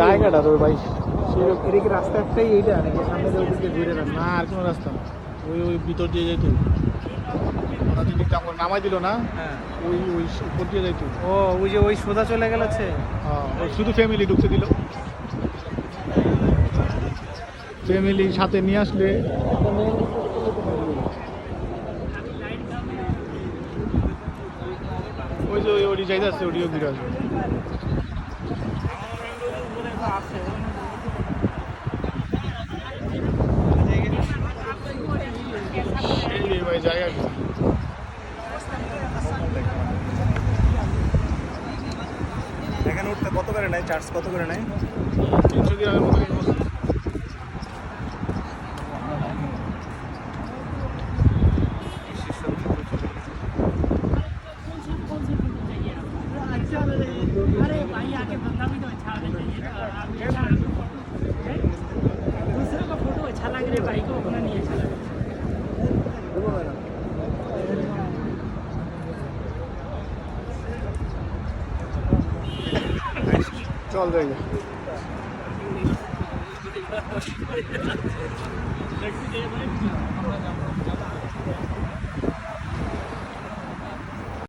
জায়গাটা তো ভাই এদিকে রাস্তা একটাই এইটা নাকি সামনে ওদিকে ঘুরে না আর কোনো রাস্তা না ওই ভিতর দিয়ে যাইতো নামাই দিল না হ্যাঁ ওই উপর দিয়ে যাইতো ও ওই যে ওই সোজা চলে গেছে শুধু ফ্যামিলি ঢুকতে দিল ফ্যামিলি সাথে নিয়ে আসলে ওই যে ওই যাইতে আসছে ওটিও ঘুরে আসবে ভাই জায়গা এখানে উঠতে কত করে নেয় চার্জ কত করে নেয় 300 গ্রামের মতো अरे भाई आके बंदा भी तो अच्छा होना चाहिए दूसरे का फोटो अच्छा लग रहा है भाई को अपना नहीं अच्छा लग रहा चल जाएंगे